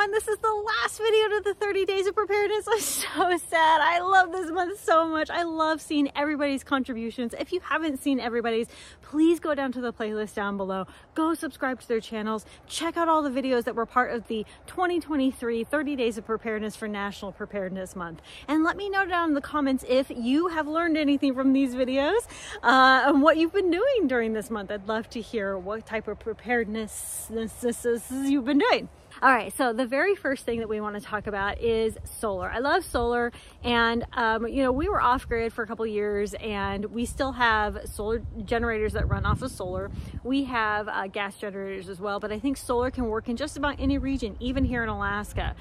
everyone. This is the last video to the 30 days of preparedness. I'm so sad. I love this month so much. I love seeing everybody's contributions. If you haven't seen everybody's, please go down to the playlist down below. Go subscribe to their channels. Check out all the videos that were part of the 2023 30 days of preparedness for National Preparedness Month. And let me know down in the comments if you have learned anything from these videos and what you've been doing during this month. I'd love to hear what type of preparedness you've been doing. All right, so the very first thing that we want to talk about is solar. I love solar, and you know, we were off grid for a couple years, and we still have solar generators that run off of solar. We have gas generators as well, but I think solar can work in just about any region, even here in Alaska.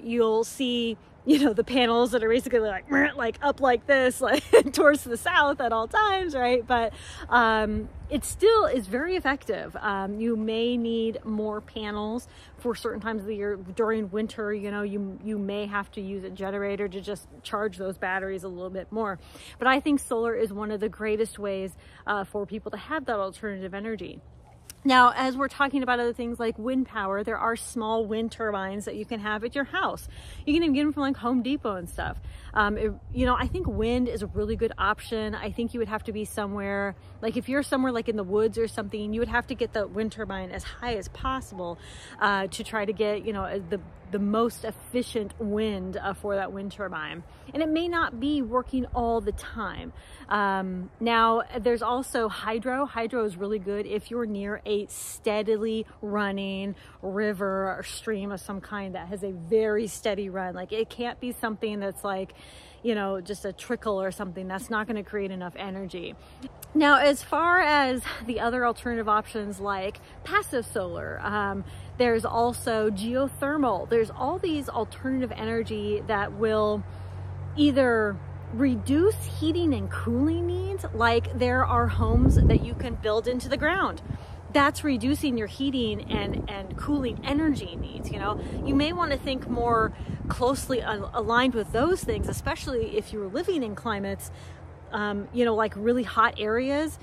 You'll see, you know, the panels that are basically like up like this, like towards the south at all times, right? But it still is very effective. You may need more panels for certain times of the year. During winter, you know, you may have to use a generator to just charge those batteries a little bit more. But I think solar is one of the greatest ways for people to have that alternative energy. Now, as we're talking about other things like wind power, there are small wind turbines that you can have at your house. You can even get them from like Home Depot and stuff. You know, I think wind is a really good option. I think you would have to be somewhere, like if you're somewhere like in the woods or something, you would have to get the wind turbine as high as possible to try to get, you know, the most efficient wind for that wind turbine. And it may not be working all the time. Now, there's also hydro. Hydro is really good if you're near a steadily running river or stream of some kind that has a very steady run. Like, it can't be something that's like, you know, just a trickle or something. That's not going to create enough energy. Now, as far as the other alternative options like passive solar, there's also geothermal. There's all these alternative energy that will either reduce heating and cooling needs, like there are homes that you can build into the ground. That's reducing your heating and cooling energy needs. You know, you may want to think more closely aligned with those things, especially if you're living in climates, you know, like really hot areas.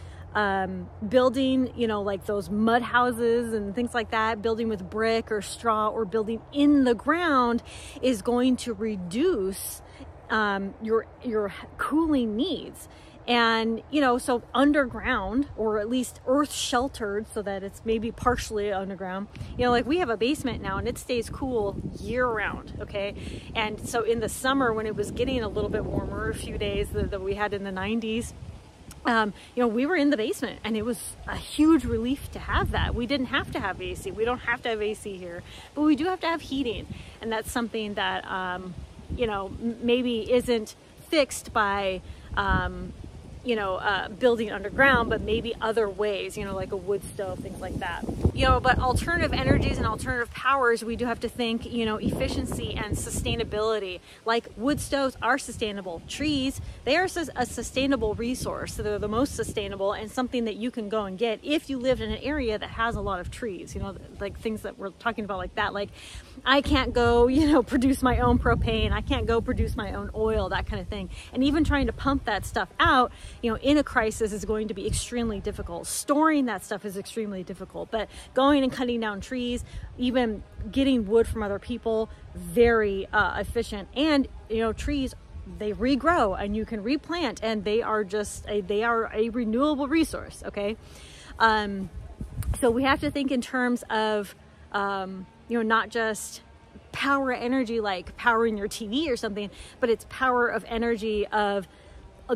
Building, you know, like those mud houses and things like that, building with brick or straw or building in the ground is going to reduce your cooling needs. And, you know, so underground, or at least earth sheltered so that it's maybe partially underground, you know, like we have a basement now and it stays cool year round. Okay. And so in the summer when it was getting a little bit warmer, a few days that we had in the 90s, you know, we were in the basement and it was a huge relief to have that. We didn't have to have AC. We don't have to have AC here, but we do have to have heating. And that's something that, you know, maybe isn't fixed by, you know, building underground, but maybe other ways, you know, like a wood stove, things like that. You know, but alternative energies and alternative powers, we do have to think, you know, efficiency and sustainability. Like wood stoves are sustainable. Trees, they are a sustainable resource. So they're the most sustainable and something that you can go and get if you live in an area that has a lot of trees, you know, like things that we're talking about like that. Like I can't go, you know, produce my own propane. I can't go produce my own oil, that kind of thing. And even trying to pump that stuff out, you know, in a crisis is going to be extremely difficult. Storing that stuff is extremely difficult, but going and cutting down trees, even getting wood from other people, very efficient. And, you know, trees, they regrow and you can replant, and they are just they are a renewable resource. Okay. So we have to think in terms of, you know, not just power energy, like powering your TV or something, but it's power of energy of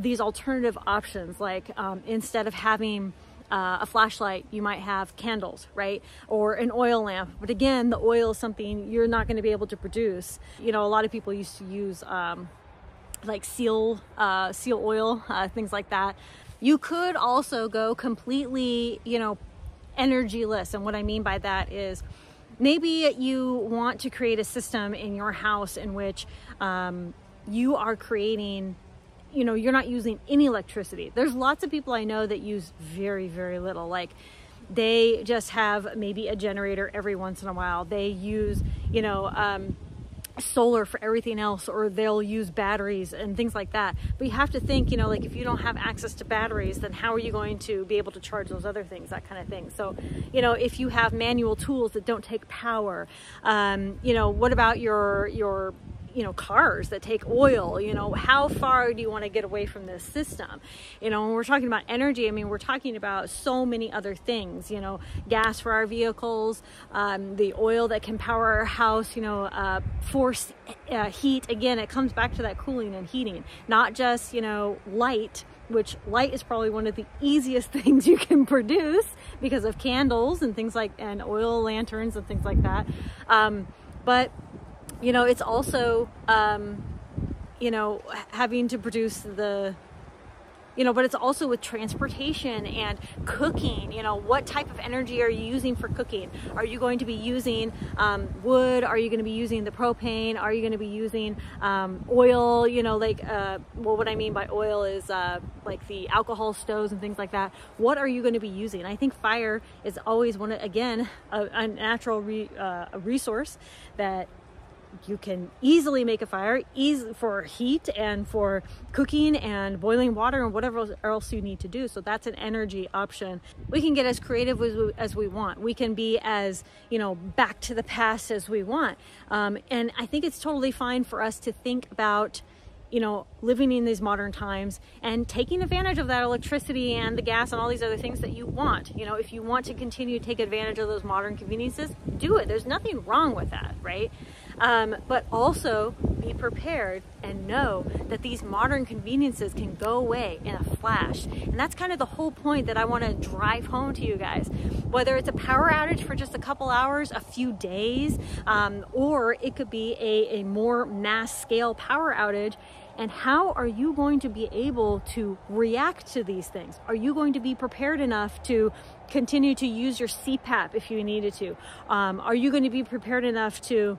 these alternative options. Like instead of having a flashlight, you might have candles, right? Or an oil lamp. But again, the oil is something you're not going to be able to produce. You know, a lot of people used to use like seal oil, things like that. You could also go completely, you know, energyless. And what I mean by that is maybe you want to create a system in your house in which you are creating, you know, you're not using any electricity. There's lots of people I know that use very, very little. Like they just have maybe a generator every once in a while. They use, you know, solar for everything else, or they'll use batteries and things like that. But you have to think, you know, like if you don't have access to batteries, then how are you going to be able to charge those other things, that kind of thing. So, you know, if you have manual tools that don't take power, you know, what about your you know, cars that take oil? You know, how far do you want to get away from this system? You know, when we're talking about energy, I mean, we're talking about so many other things, you know, gas for our vehicles, the oil that can power our house, you know, force heat. Again, it comes back to that cooling and heating, not just, you know, light, which light is probably one of the easiest things you can produce because of candles and things like, and oil lanterns and things like that. But you know, it's also, you know, having to produce the, you know, but it's also with transportation and cooking. You know, what type of energy are you using for cooking? Are you going to be using wood? Are you going to be using the propane? Are you going to be using oil? You know, like, well, what I mean by oil is like the alcohol stoves and things like that. What are you going to be using? I think fire is always one, again, a natural resource that you can easily make a fire, for heat and for cooking and boiling water and whatever else you need to do. So that's an energy option. We can get as creative as we want. We can be as, you know, back to the past as we want. And I think it's totally fine for us to think about, you know, living in these modern times and taking advantage of that electricity and the gas and all these other things that you want. You know, if you want to continue to take advantage of those modern conveniences, do it. There's nothing wrong with that, right? But also be prepared and know that these modern conveniences can go away in a flash. And that's kind of the whole point that I want to drive home to you guys. Whether it's a power outage for just a couple hours, a few days, or it could be a more mass scale power outage. And how are you going to be able to react to these things? Are you going to be prepared enough to continue to use your CPAP if you needed to? Are you going to be prepared enough to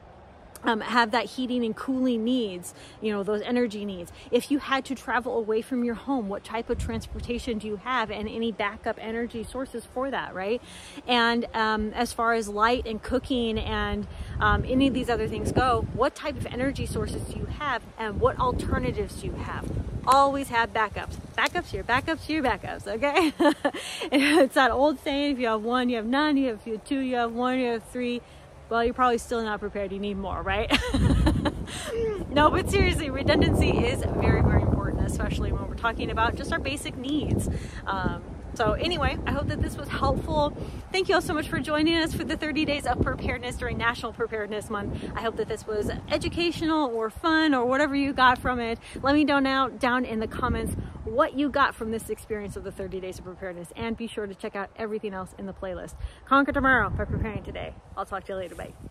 have that heating and cooling needs, you know, those energy needs? If you had to travel away from your home, what type of transportation do you have, and any backup energy sources for that, right? And as far as light and cooking and any of these other things go, what type of energy sources do you have, and what alternatives do you have? Always have backups. Backups here, backups here, backups, okay? It's that old saying, if you have one, you have none. If you have two, you have one. You have three, well, you're probably still not prepared. You need more, right? No, but seriously, redundancy is very, very important, especially when we're talking about just our basic needs. So anyway, I hope that this was helpful. Thank you all so much for joining us for the 30 days of preparedness during National Preparedness Month. I hope that this was educational or fun or whatever you got from it. Let me know down in the comments what you got from this experience of the 30 days of preparedness, and be sure to check out everything else in the playlist. Conquer tomorrow by preparing today. I'll talk to you later. Bye.